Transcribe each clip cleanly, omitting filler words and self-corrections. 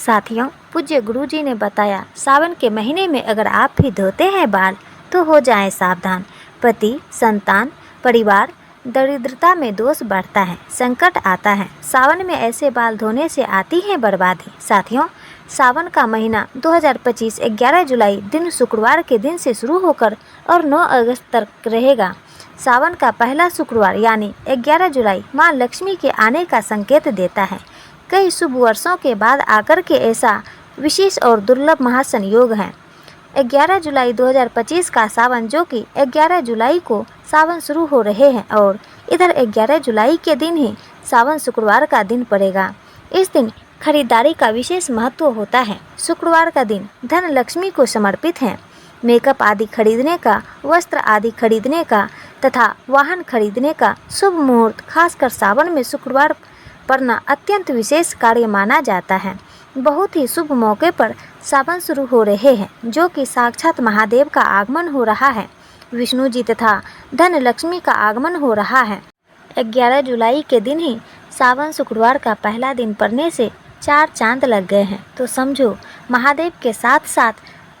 साथियों, पूज्य गुरुजी ने बताया, सावन के महीने में अगर आप भी धोते हैं बाल तो हो जाएं सावधान। पति, संतान, परिवार, दरिद्रता में दोष बढ़ता है, संकट आता है। सावन में ऐसे बाल धोने से आती है बर्बादी। साथियों, सावन का महीना 2025 11 जुलाई दिन शुक्रवार के दिन से शुरू होकर और 9 अगस्त तक रहेगा। सावन का पहला शुक्रवार यानी 11 जुलाई मां लक्ष्मी के आने का संकेत देता है। कई शुभ वर्षों के बाद आकर के ऐसा विशेष और दुर्लभ महासंयोग है। 11 जुलाई 2025 का सावन, जो कि 11 जुलाई को सावन शुरू हो रहे हैं और इधर 11 जुलाई के दिन ही सावन शुक्रवार का दिन पड़ेगा। इस दिन खरीदारी का विशेष महत्व होता है। शुक्रवार का दिन धन लक्ष्मी को समर्पित है। मेकअप आदि खरीदने का, वस्त्र आदि खरीदने का तथा वाहन खरीदने का शुभ मुहूर्त खासकर सावन में शुक्रवार पड़ना अत्यंत विशेष कार्य माना जाता है। बहुत ही शुभ मौके पर सावन शुरू हो रहे हैं, जो कि साक्षात महादेव का आगमन हो रहा है। विष्णु जी तथा धन लक्ष्मी का आगमन हो रहा है। 11 जुलाई के दिन ही सावन शुक्रवार का पहला दिन पड़ने से 4 चांद लग गए हैं। तो समझो, महादेव के साथ साथ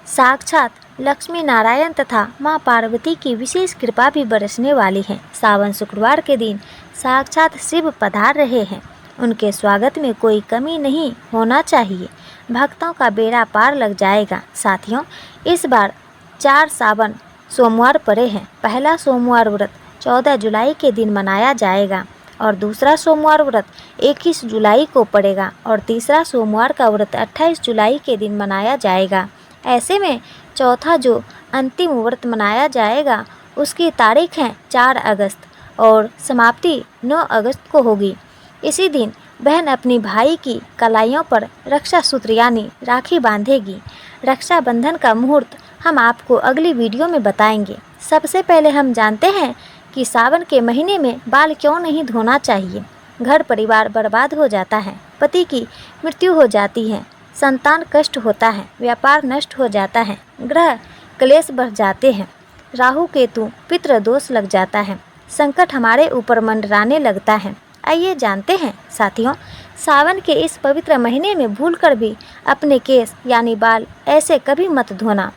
साक्षात लक्ष्मी नारायण तथा मां पार्वती की विशेष कृपा भी बरसने वाली है। सावन शुक्रवार के दिन साक्षात शिव पधार रहे हैं। उनके स्वागत में कोई कमी नहीं होना चाहिए। भक्तों का बेड़ा पार लग जाएगा। साथियों, इस बार 4 सावन सोमवार पड़े हैं। पहला सोमवार व्रत 14 जुलाई के दिन मनाया जाएगा और दूसरा सोमवार व्रत 21 जुलाई को पड़ेगा और तीसरा सोमवार का व्रत 28 जुलाई के दिन मनाया जाएगा। ऐसे में चौथा जो अंतिम व्रत मनाया जाएगा उसकी तारीख है 4 अगस्त और समाप्ति 9 अगस्त को होगी। इसी दिन बहन अपनी भाई की कलाइयों पर रक्षा सूत्र यानी राखी बांधेगी। रक्षाबंधन का मुहूर्त हम आपको अगली वीडियो में बताएंगे। सबसे पहले हम जानते हैं कि सावन के महीने में बाल क्यों नहीं धोना चाहिए। घर परिवार बर्बाद हो जाता है, पति की मृत्यु हो जाती है, संतान कष्ट होता है, व्यापार नष्ट हो जाता है, ग्रह क्लेश बढ़ जाते हैं, राहु केतु पितृ दोष लग जाता है, संकट हमारे ऊपर मंडराने लगता है। आइए जानते हैं साथियों, सावन के इस पवित्र महीने में भूलकर भी अपने केस यानी बाल ऐसे कभी मत धोना।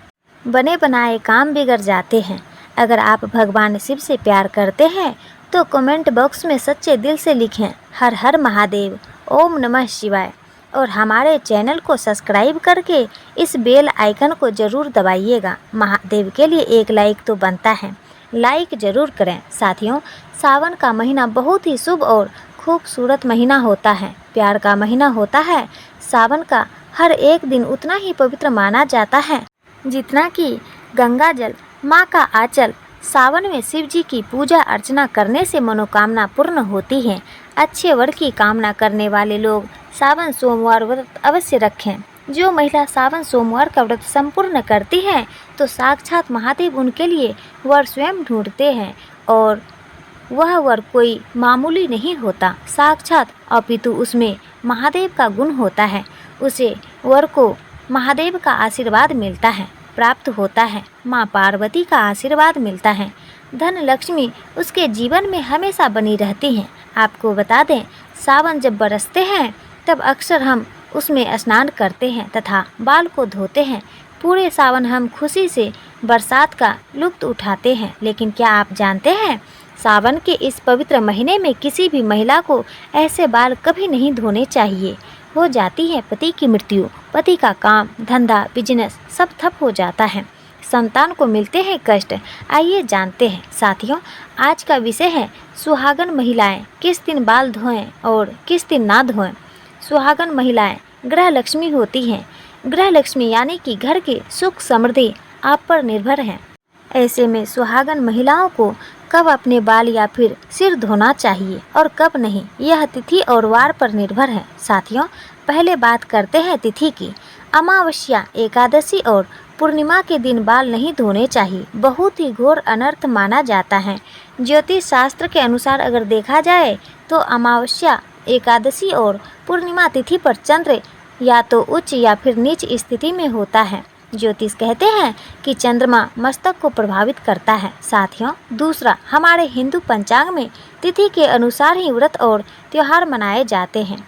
बने बनाए काम बिगड़ जाते हैं। अगर आप भगवान शिव से प्यार करते हैं तो कमेंट बॉक्स में सच्चे दिल से लिखें हर हर महादेव, ओम नमः शिवाय और हमारे चैनल को सब्सक्राइब करके इस बेल आइकन को ज़रूर दबाइएगा। महादेव के लिए एक लाइक तो बनता है, लाइक ज़रूर करें। साथियों, सावन का महीना बहुत ही शुभ और खूबसूरत महीना होता है, प्यार का महीना होता है। सावन का हर एक दिन उतना ही पवित्र माना जाता है जितना कि गंगा जल, माँ का आंचल। सावन में शिव जी की पूजा अर्चना करने से मनोकामना पूर्ण होती है। अच्छे वर की कामना करने वाले लोग सावन सोमवार व्रत अवश्य रखें। जो महिला सावन सोमवार का व्रत संपूर्ण करती हैं तो साक्षात महादेव उनके लिए वर स्वयं ढूंढते हैं और वह वर कोई मामूली नहीं होता, साक्षात अपितु उसमें महादेव का गुण होता है। उसे वर को महादेव का आशीर्वाद मिलता है, प्राप्त होता है, माँ पार्वती का आशीर्वाद मिलता है। धन लक्ष्मी उसके जीवन में हमेशा बनी रहती हैं। आपको बता दें, सावन जब बरसते हैं तब अक्सर हम उसमें स्नान करते हैं तथा बाल को धोते हैं। पूरे सावन हम खुशी से बरसात का लुत्फ उठाते हैं। लेकिन क्या आप जानते हैं, सावन के इस पवित्र महीने में किसी भी महिला को ऐसे बाल कभी नहीं धोने चाहिए। हो जाती है पति की मृत्यु, पति का काम धंधा बिजनेस सब ठप हो जाता है, संतान को मिलते हैं कष्ट। आइए जानते हैं साथियों, आज का विषय है सुहागन महिलाएं किस दिन बाल धोएं और किस दिन ना धोएं। सुहागन महिलाएं गृह लक्ष्मी होती हैं। गृह लक्ष्मी यानी कि घर की सुख समृद्धि आप पर निर्भर है। ऐसे में सुहागन महिलाओं को कब अपने बाल या फिर सिर धोना चाहिए और कब नहीं, यह तिथि और वार पर निर्भर है। साथियों, पहले बात करते हैं तिथि की। अमावस्या, एकादशी और पूर्णिमा के दिन बाल नहीं धोने चाहिए। बहुत ही घोर अनर्थ माना जाता है। ज्योतिष शास्त्र के अनुसार अगर देखा जाए तो अमावस्या, एकादशी और पूर्णिमा तिथि पर चंद्र या तो उच्च या फिर नीच स्थिति में होता है। ज्योतिष कहते हैं कि चंद्रमा मस्तक को प्रभावित करता है। साथियों, दूसरा, हमारे हिंदू पंचांग में तिथि के अनुसार ही व्रत और त्यौहार मनाए जाते हैं।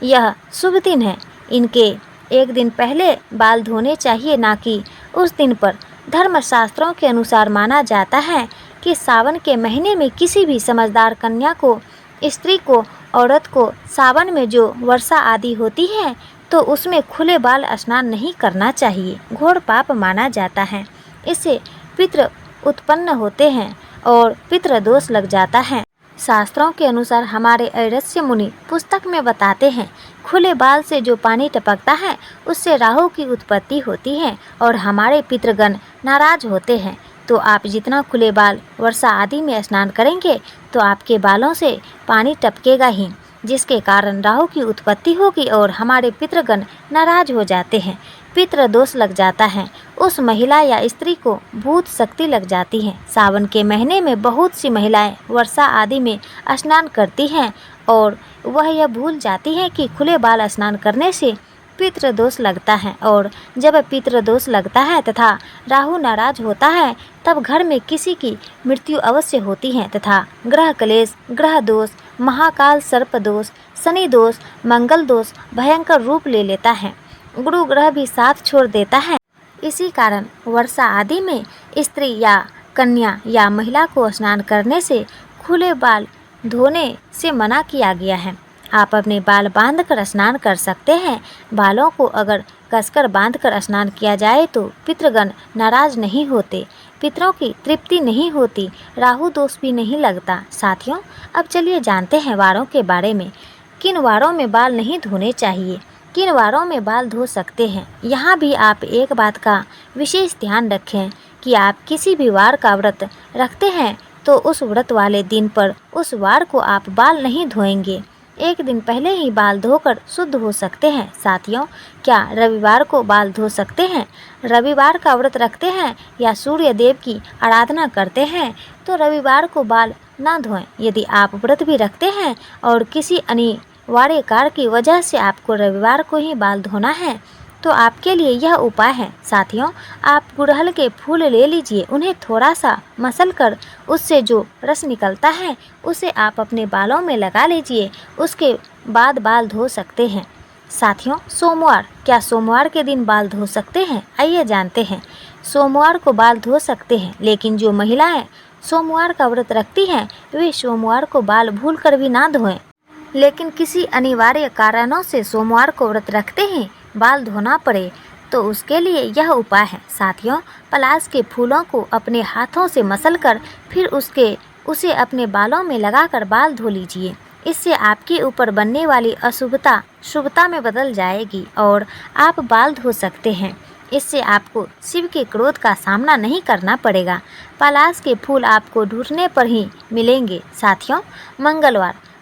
यह शुभ दिन है। इनके एक दिन पहले बाल धोने चाहिए, ना कि उस दिन पर। धर्मशास्त्रों के अनुसार माना जाता है कि सावन के महीने में किसी भी समझदार कन्या को, स्त्री को, औरत को सावन में जो वर्षा आदि होती है तो उसमें खुले बाल स्नान नहीं करना चाहिए। घोर पाप माना जाता है। इससे पितृ उत्पन्न होते हैं और पितृ दोष लग जाता है। शास्त्रों के अनुसार हमारे ऐरस्य मुनि पुस्तक में बताते हैं, खुले बाल से जो पानी टपकता है उससे राहु की उत्पत्ति होती है और हमारे पितृगण नाराज होते हैं। तो आप जितना खुले बाल वर्षा आदि में स्नान करेंगे तो आपके बालों से पानी टपकेगा ही, जिसके कारण राहु की उत्पत्ति होगी और हमारे पितृगण नाराज हो जाते हैं, पितृ दोष लग जाता है। उस महिला या स्त्री को भूत शक्ति लग जाती है। सावन के महीने में बहुत सी महिलाएं वर्षा आदि में स्नान करती हैं और वह यह भूल जाती हैं कि खुले बाल स्नान करने से पितृ दोष लगता है, और जब पितृ दोष लगता है तथा राहु नाराज होता है तब घर में किसी की मृत्यु अवश्य होती है तथा ग्रह क्लेश, ग्रह दोष, महाकाल सर्प दोष, शनि दोष, मंगल दोष भयंकर रूप ले लेता है। गुरु ग्रह भी साथ छोड़ देता है। इसी कारण वर्षा आदि में स्त्री या कन्या या महिला को स्नान करने से, खुले बाल धोने से मना किया गया है। आप अपने बाल बांधकर स्नान कर सकते हैं। बालों को अगर कसकर बांधकर स्नान किया जाए तो पितृगण नाराज नहीं होते, पितरों की तृप्ति नहीं होती, राहु दोष भी नहीं लगता। साथियों, अब चलिए जानते हैं वारों के बारे में। किन वारों में बाल नहीं धोने चाहिए, किन वारों में बाल धो सकते हैं। यहाँ भी आप एक बात का विशेष ध्यान रखें कि आप किसी भी वार का व्रत रखते हैं तो उस व्रत वाले दिन पर उस वार को आप बाल नहीं धोएंगे। एक दिन पहले ही बाल धोकर शुद्ध हो सकते हैं। साथियों, क्या रविवार को बाल धो सकते हैं? रविवार का व्रत रखते हैं या सूर्य देव की आराधना करते हैं तो रविवार को बाल ना धोएं। यदि आप व्रत भी रखते हैं और किसी अनिवार्य कार्य की वजह से आपको रविवार को ही बाल धोना है तो आपके लिए यह उपाय है। साथियों, आप गुड़हल के फूल ले लीजिए, उन्हें थोड़ा सा मसल कर उससे जो रस निकलता है उसे आप अपने बालों में लगा लीजिए, उसके बाद बाल धो सकते हैं। साथियों, सोमवार, क्या सोमवार के दिन बाल धो सकते हैं? आइए जानते हैं। सोमवार को बाल धो सकते हैं, लेकिन जो महिलाएं सोमवार का व्रत रखती हैं वे सोमवार को बाल भूल कर भी ना धोएं। लेकिन किसी अनिवार्य कारणों से सोमवार को व्रत रखते हैं, बाल धोना पड़े तो उसके लिए यह उपाय है। साथियों, पलाश के फूलों को अपने हाथों से मसलकर फिर उसे अपने बालों में लगाकर बाल धो लीजिए। इससे आपके ऊपर बनने वाली अशुभता शुभता में बदल जाएगी और आप बाल धो सकते हैं। इससे आपको शिव के क्रोध का सामना नहीं करना पड़ेगा। पलाश के फूल आपको ढूंढने पर ही मिलेंगे। साथियों,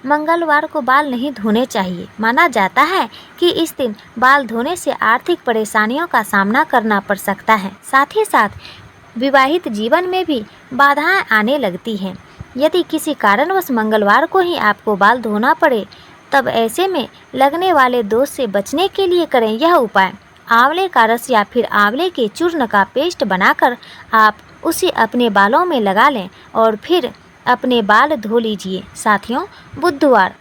मंगलवार को बाल नहीं धोने चाहिए। माना जाता है कि इस दिन बाल धोने से आर्थिक परेशानियों का सामना करना पड़ सकता है। साथ ही साथ विवाहित जीवन में भी बाधाएं आने लगती हैं। यदि किसी कारणवश मंगलवार को ही आपको बाल धोना पड़े तब ऐसे में लगने वाले दोष से बचने के लिए करें यह उपाय। आंवले का रस या फिर आंवले के चूर्ण का पेस्ट बनाकर आप उसे अपने बालों में लगा लें और फिर अपने बाल धो लीजिए। साथियों,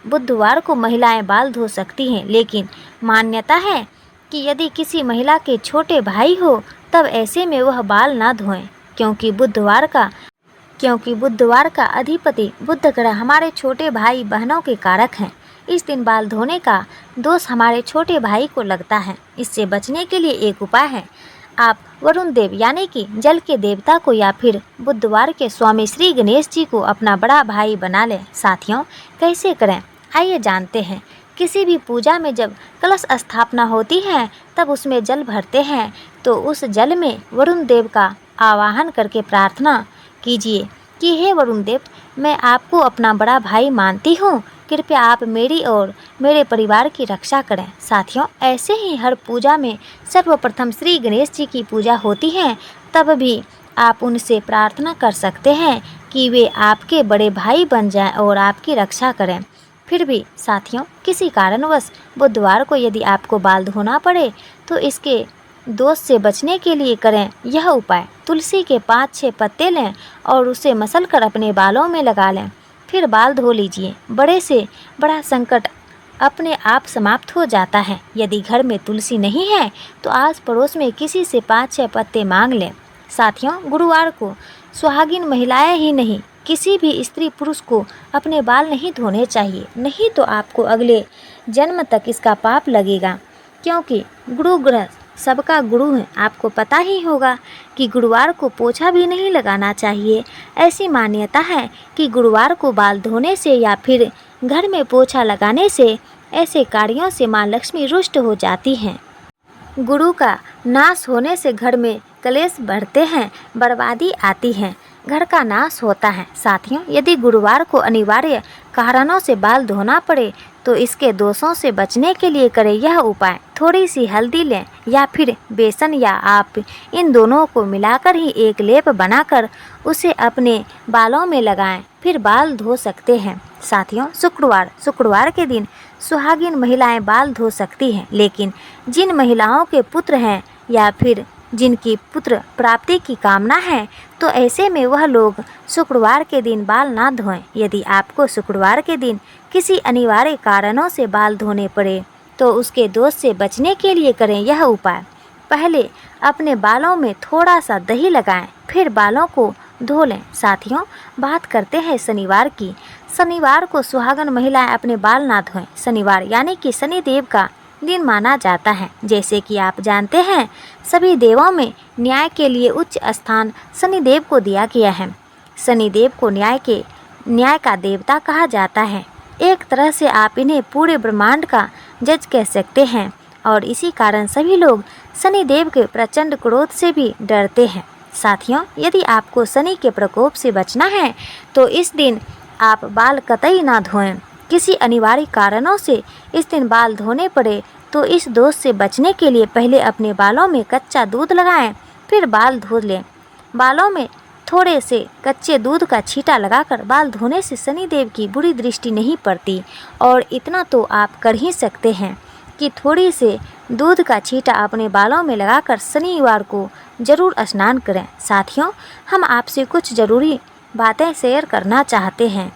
बुधवार को महिलाएं बाल धो सकती हैं, लेकिन मान्यता है कि यदि किसी महिला के छोटे भाई हो तब ऐसे में वह बाल ना धोएं, क्योंकि बुधवार का अधिपति बुध ग्रह हमारे छोटे भाई बहनों के कारक हैं। इस दिन बाल धोने का दोष हमारे छोटे भाई को लगता है। इससे बचने के लिए एक उपाय है, आप वरुण देव यानी कि जल के देवता को या फिर बुधवार के स्वामी श्री गणेश जी को अपना बड़ा भाई बना लें। साथियों, कैसे करें आइए जानते हैं। किसी भी पूजा में जब कलश स्थापना होती है तब उसमें जल भरते हैं तो उस जल में वरुण देव का आवाहन करके प्रार्थना कीजिए कि हे वरुण देव, मैं आपको अपना बड़ा भाई मानती हूँ, कृपया आप मेरी और मेरे परिवार की रक्षा करें। साथियों, ऐसे ही हर पूजा में सर्वप्रथम श्री गणेश जी की पूजा होती है, तब भी आप उनसे प्रार्थना कर सकते हैं कि वे आपके बड़े भाई बन जाएं और आपकी रक्षा करें। फिर भी साथियों, किसी कारणवश बुधवार को यदि आपको बाल धोना पड़े तो इसके दोष से बचने के लिए करें यह उपाय। तुलसी के 5-6 पत्ते लें और उसे मसलकर अपने बालों में लगा लें, फिर बाल धो लीजिए। बड़े से बड़ा संकट अपने आप समाप्त हो जाता है। यदि घर में तुलसी नहीं है तो आस पड़ोस में किसी से 5-6 पत्ते मांग लें। साथियों, गुरुवार को सुहागिन महिलाएं ही नहीं, किसी भी स्त्री पुरुष को अपने बाल नहीं धोने चाहिए, नहीं तो आपको अगले जन्म तक इसका पाप लगेगा। क्योंकि गुरु ग्रह सबका गुरु है। आपको पता ही होगा कि गुरुवार को पोछा भी नहीं लगाना चाहिए। ऐसी मान्यता है कि गुरुवार को बाल धोने से या फिर घर में पोछा लगाने से ऐसे कार्यों से माँ लक्ष्मी रुष्ट हो जाती हैं। गुरु का नाश होने से घर में कलेश बढ़ते हैं, बर्बादी आती है, घर का नाश होता है। साथियों, यदि गुरुवार को अनिवार्य कारणों से बाल धोना पड़े तो इसके दोषों से बचने के लिए करें यह उपाय। थोड़ी सी हल्दी लें या फिर बेसन, या आप इन दोनों को मिलाकर ही एक लेप बनाकर उसे अपने बालों में लगाएं, फिर बाल धो सकते हैं। साथियों, शुक्रवार के दिन सुहागिन महिलाएं बाल धो सकती हैं, लेकिन जिन महिलाओं के पुत्र हैं या फिर जिनकी पुत्र प्राप्ति की कामना है तो ऐसे में वह लोग शुक्रवार के दिन बाल ना धोएं। यदि आपको शुक्रवार के दिन किसी अनिवार्य कारणों से बाल धोने पड़े तो उसके दोष से बचने के लिए करें यह उपाय। पहले अपने बालों में थोड़ा सा दही लगाएं, फिर बालों को धो लें। साथियों, बात करते हैं शनिवार की। शनिवार को सुहागन महिलाएं अपने बाल ना धोएं। शनिवार यानी कि शनिदेव का दिन माना जाता है। जैसे कि आप जानते हैं, सभी देवों में न्याय के लिए उच्च स्थान शनिदेव को दिया गया है। शनिदेव को न्याय का देवता कहा जाता है। एक तरह से आप इन्हें पूरे ब्रह्मांड का जज कह सकते हैं, और इसी कारण सभी लोग शनिदेव के प्रचंड क्रोध से भी डरते हैं। साथियों, यदि आपको शनि के प्रकोप से बचना है तो इस दिन आप बाल कतई ना धोएं। किसी अनिवार्य कारणों से इस दिन बाल धोने पड़े तो इस दोष से बचने के लिए पहले अपने बालों में कच्चा दूध लगाएं, फिर बाल धो लें। बालों में थोड़े से कच्चे दूध का छींटा लगाकर बाल धोने से शनिदेव की बुरी दृष्टि नहीं पड़ती। और इतना तो आप कर ही सकते हैं कि थोड़ी से दूध का छींटा अपने बालों में लगाकर शनिवार को ज़रूर स्नान करें। साथियों, हम आपसे कुछ ज़रूरी बातें शेयर करना चाहते हैं,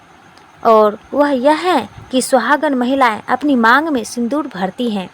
और वह यह है कि सुहागन महिलाएं अपनी मांग में सिंदूर भरती हैं।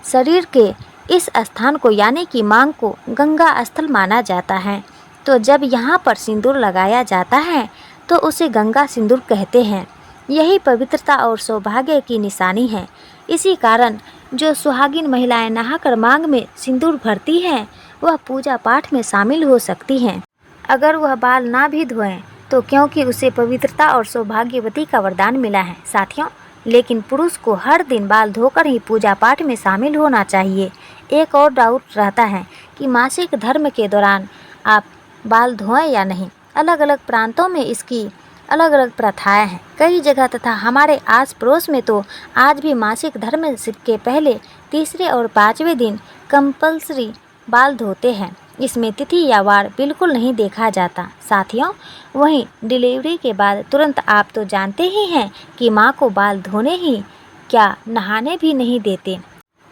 शरीर के इस स्थान को यानी कि मांग को गंगा स्थल माना जाता है, तो जब यहाँ पर सिंदूर लगाया जाता है तो उसे गंगा सिंदूर कहते हैं। यही पवित्रता और सौभाग्य की निशानी है। इसी कारण जो सुहागिन महिलाएं नहाकर मांग में सिंदूर भरती हैं वह पूजा पाठ में शामिल हो सकती हैं। अगर वह बाल ना भी धोएं तो क्योंकि उसे पवित्रता और सौभाग्यवती का वरदान मिला है। साथियों, लेकिन पुरुष को हर दिन बाल धोकर ही पूजा पाठ में शामिल होना चाहिए। एक और डाउट रहता है कि मासिक धर्म के दौरान आप बाल धोएं या नहीं। अलग अलग प्रांतों में इसकी अलग अलग प्रथाएं हैं। कई जगह तथा हमारे आस पड़ोस में तो आज भी मासिक धर्म के पहले, तीसरे और 5वें दिन कंपल्सरी बाल धोते हैं। इसमें तिथि या वार बिल्कुल नहीं देखा जाता। साथियों, वहीं डिलीवरी के बाद तुरंत आप तो जानते ही हैं कि माँ को बाल धोने ही क्या नहाने भी नहीं देते।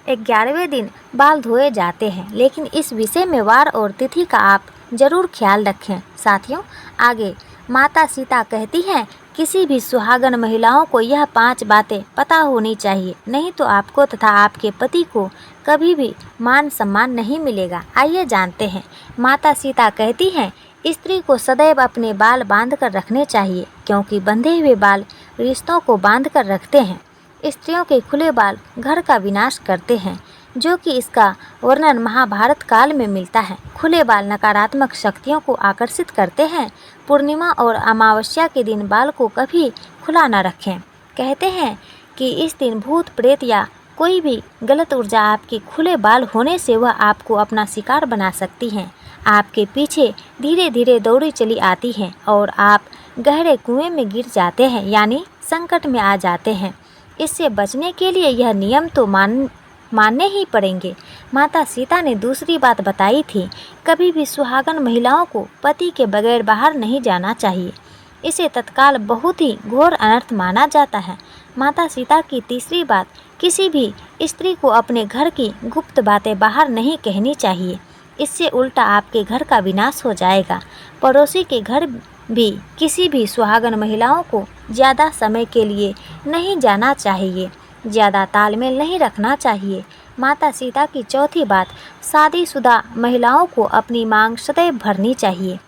11वें दिन बाल धोए जाते हैं, लेकिन इस विषय में वार और तिथि का आप ज़रूर ख्याल रखें। साथियों, आगे माता सीता कहती हैं, किसी भी सुहागन महिलाओं को यह 5 बातें पता होनी चाहिए, नहीं तो आपको तथा आपके पति को कभी भी मान सम्मान नहीं मिलेगा। आइए जानते हैं। माता सीता कहती हैं, स्त्री को सदैव अपने बाल बांध कर रखने चाहिए, क्योंकि बंधे हुए बाल रिश्तों को बांध कर रखते हैं। स्त्रियों के खुले बाल घर का विनाश करते हैं, जो कि इसका वर्णन महाभारत काल में मिलता है। खुले बाल नकारात्मक शक्तियों को आकर्षित करते हैं। पूर्णिमा और अमावस्या के दिन बाल को कभी खुला न रखें। कहते हैं कि इस दिन भूत प्रेत या कोई भी गलत ऊर्जा आपके खुले बाल होने से वह आपको अपना शिकार बना सकती हैं। आपके पीछे धीरे धीरे दौड़ी चली आती हैं और आप गहरे कुएं में गिर जाते हैं, यानी संकट में आ जाते हैं। इससे बचने के लिए यह नियम तो मानने ही पड़ेंगे। माता सीता ने दूसरी बात बताई थी, कभी भी सुहागन महिलाओं को पति के बगैर बाहर नहीं जाना चाहिए। इसे तत्काल बहुत ही घोर अनर्थ माना जाता है। माता सीता की तीसरी बात, किसी भी स्त्री को अपने घर की गुप्त बातें बाहर नहीं कहनी चाहिए। इससे उल्टा आपके घर का विनाश हो जाएगा। पड़ोसी के घर भी किसी भी सुहागन महिलाओं को ज़्यादा समय के लिए नहीं जाना चाहिए। ज़्यादा तालमेल नहीं रखना चाहिए। माता सीता की चौथी बात, शादीशुदा महिलाओं को अपनी मांग सदैव भरनी चाहिए।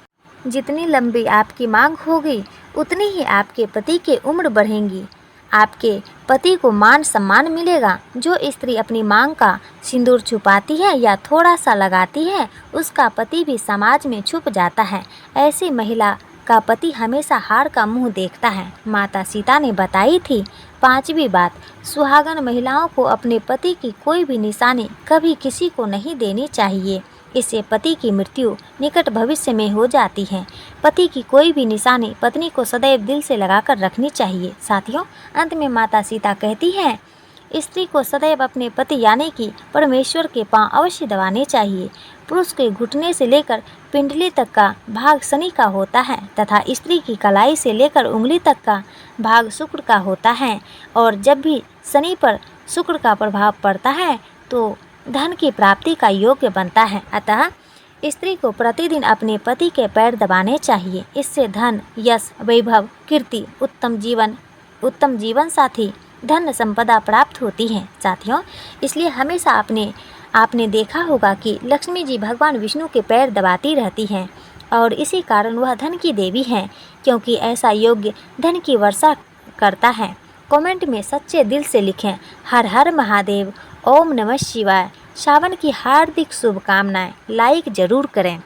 जितनी लंबी आपकी मांग होगी उतनी ही आपके पति की उम्र बढ़ेगी। आपके पति को मान सम्मान मिलेगा। जो स्त्री अपनी मांग का सिंदूर छुपाती है या थोड़ा सा लगाती है, उसका पति भी समाज में छुप जाता है। ऐसी महिला का पति हमेशा हार का मुंह देखता है। माता सीता ने बताई थी। पांचवी बात, सुहागन महिलाओं को अपने पति की कोई भी निशानी कभी किसी को नहीं देनी चाहिए। इससे पति की मृत्यु निकट भविष्य में हो जाती है। पति की कोई भी निशानी पत्नी को सदैव दिल से लगाकर रखनी चाहिए। साथियों, अंत में माता सीता कहती हैं, स्त्री को सदैव अपने पति यानी कि परमेश्वर के पांव अवश्य दबाने चाहिए। पुरुष के घुटने से लेकर पिंडली तक का भाग शनि का होता है तथा स्त्री की कलाई से लेकर उंगली तक का भाग शुक्र का होता है। और जब भी शनि पर शुक्र का प्रभाव पड़ता है तो धन की प्राप्ति का योग्य बनता है। अतः स्त्री को प्रतिदिन अपने पति के पैर दबाने चाहिए। इससे धन, यश, वैभव, कीर्ति, उत्तम जीवन साथी, धन संपदा प्राप्त होती है। साथियों, इसलिए हमेशा आपने देखा होगा कि लक्ष्मी जी भगवान विष्णु के पैर दबाती रहती हैं और इसी कारण वह धन की देवी हैं, क्योंकि ऐसा योग्य धन की वर्षा करता है। कमेंट में सच्चे दिल से लिखें, हर हर महादेव, ओम नमः शिवाय। सावन की हार्दिक शुभकामनाएं। लाइक जरूर करें।